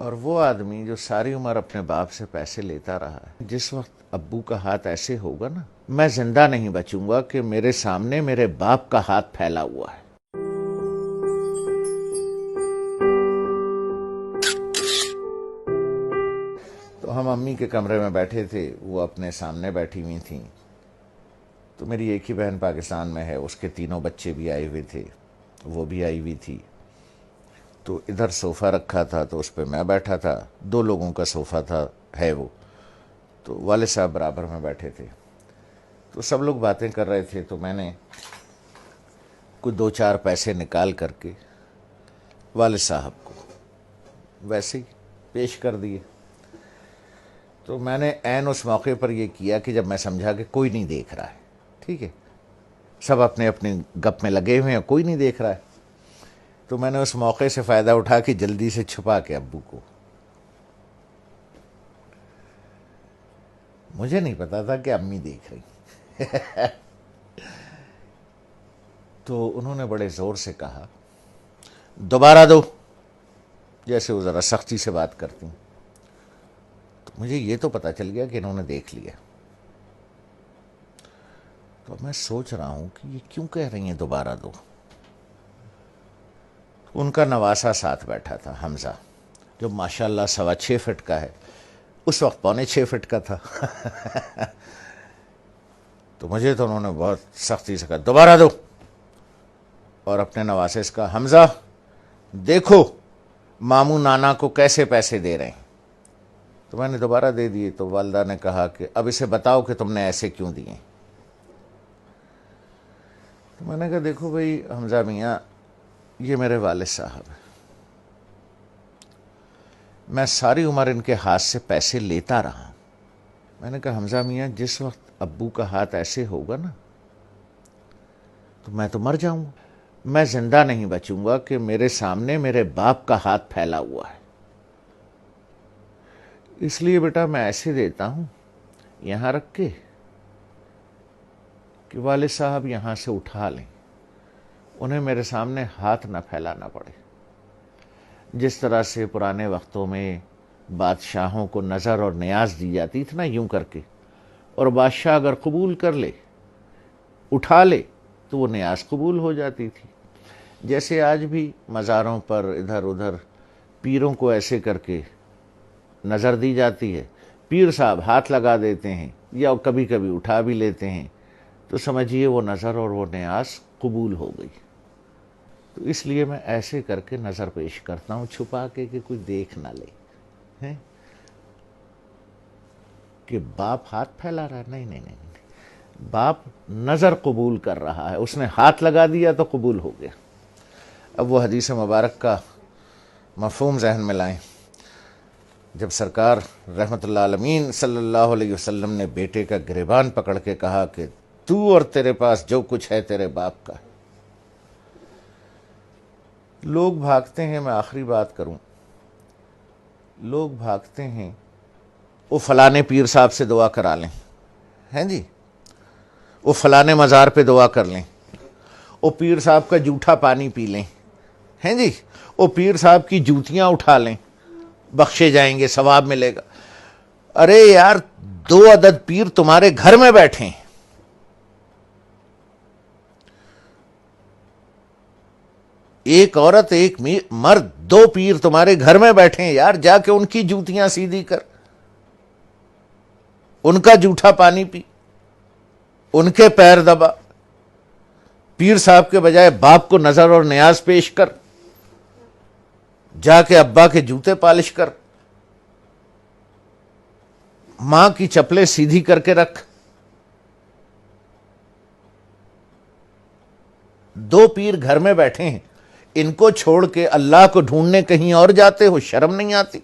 اور وہ آدمی جو ساری عمر اپنے باپ سے پیسے لیتا رہا ہے، جس وقت ابو کا ہاتھ ایسے ہوگا نا، میں زندہ نہیں بچوں گا کہ میرے سامنے میرے باپ کا ہاتھ پھیلا ہوا ہے۔ تو ہم امی کے کمرے میں بیٹھے تھے، وہ اپنے سامنے بیٹھی ہوئی تھیں۔ تو میری ایک ہی بہن پاکستان میں ہے، اس کے تینوں بچے بھی آئے ہوئے تھے، وہ بھی آئی ہوئی تھی۔ تو ادھر صوفہ رکھا تھا تو اس پہ میں بیٹھا تھا، 2 لوگوں کا صوفہ تھا ہے وہ، تو والد صاحب برابر میں بیٹھے تھے۔ تو سب لوگ باتیں کر رہے تھے، تو میں نے کچھ 2-4 پیسے نکال کر کے والد صاحب کو ویسے ہی پیش کر دیے۔ تو میں نے عین اس موقع پر یہ کیا کہ جب میں سمجھا کہ کوئی نہیں دیکھ رہا ہے، ٹھیک ہے، سب اپنے اپنے گپ میں لگے ہوئے ہیں، کوئی نہیں دیکھ رہا ہے، تو میں نے اس موقع سے فائدہ اٹھا کے جلدی سے چھپا کے ابو کو، مجھے نہیں پتا تھا کہ امی دیکھ رہی۔ تو انہوں نے بڑے زور سے کہا، دوبارہ دو، جیسے وہ ذرا سختی سے بات کرتی ہیں۔ تو مجھے یہ تو پتا چل گیا کہ انہوں نے دیکھ لیا۔ تو میں سوچ رہا ہوں کہ یہ کیوں کہہ رہی ہیں دوبارہ دو۔ ان کا نواسا ساتھ بیٹھا تھا، حمزہ، جو ماشاءاللہ 6.25 فٹ کا ہے، اس وقت 6.25 فٹ کا تھا۔ تو مجھے تو انہوں نے بہت سختی سے کہا دوبارہ دو، اور اپنے نواسے سے کہا حمزہ دیکھو ماموں نانا کو کیسے پیسے دے رہے ہیں۔ تو میں نے دوبارہ دے دیے۔ تو والدہ نے کہا کہ اب اسے بتاؤ کہ تم نے ایسے کیوں دیے۔ تو میں نے کہا دیکھو بھائی حمزہ میاں، یہ میرے والد صاحب ہیں، میں ساری عمر ان کے ہاتھ سے پیسے لیتا رہا ہوں۔ میں نے کہا حمزہ میاں، جس وقت ابو کا ہاتھ ایسے ہوگا نا، تو میں تو مر جاؤں گا، میں زندہ نہیں بچوں گا کہ میرے سامنے میرے باپ کا ہاتھ پھیلا ہوا ہے۔ اس لیے بیٹا میں ایسے دیتا ہوں یہاں رکھ کے کہ والد صاحب یہاں سے اٹھا لیں، انہیں میرے سامنے ہاتھ نہ پھیلانا پڑے۔ جس طرح سے پرانے وقتوں میں بادشاہوں کو نظر اور نیاز دی جاتی تھی نا، یوں کر کے، اور بادشاہ اگر قبول کر لے، اٹھا لے، تو وہ نیاز قبول ہو جاتی تھی۔ جیسے آج بھی مزاروں پر ادھر ادھر پیروں کو ایسے کر کے نظر دی جاتی ہے، پیر صاحب ہاتھ لگا دیتے ہیں یا کبھی کبھی اٹھا بھی لیتے ہیں، تو سمجھیے وہ نظر اور وہ نیاز قبول ہو گئی۔ تو اس لیے میں ایسے کر کے نظر پیش کرتا ہوں، چھپا کے کہ کوئی دیکھ نہ لے کہ باپ ہاتھ پھیلا رہا ہے۔ نہیں نہیں نہیں، باپ نظر قبول کر رہا ہے، اس نے ہاتھ لگا دیا تو قبول ہو گیا۔ اب وہ حدیث مبارک کا مفہوم ذہن میں لائیں۔ جب سرکار رحمت اللہ عالمین صلی اللہ علیہ وسلم نے بیٹے کا گریبان پکڑ کے کہا کہ تو اور تیرے پاس جو کچھ ہے تیرے باپ کا ہے، لوگ بھاگتے ہیں، میں آخری بات کروں، لوگ بھاگتے ہیں وہ فلانے پیر صاحب سے دعا کرا لیں، ہیں جی، وہ فلانے مزار پہ دعا کر لیں، وہ پیر صاحب کا جھوٹا پانی پی لیں، ہیں جی، وہ پیر صاحب کی جوتیاں اٹھا لیں، بخشے جائیں گے، ثواب ملے گا۔ ارے یار، 2 عدد پیر تمہارے گھر میں بیٹھے ہیں، ایک عورت ایک مرد، 2 پیر تمہارے گھر میں بیٹھے ہیں یار، جا کے ان کی جوتیاں سیدھی کر، ان کا جھوٹا پانی پی، ان کے پیر دبا، پیر صاحب کے بجائے باپ کو نظر اور نیاز پیش کر، جا کے ابا کے جوتے پالش کر، ماں کی چپلیں سیدھی کر کے رکھ۔ 2 پیر گھر میں بیٹھے ہیں، ان کو چھوڑ کے اللہ کو ڈھونڈنے کہیں اور جاتے ہو، شرم نہیں آتی؟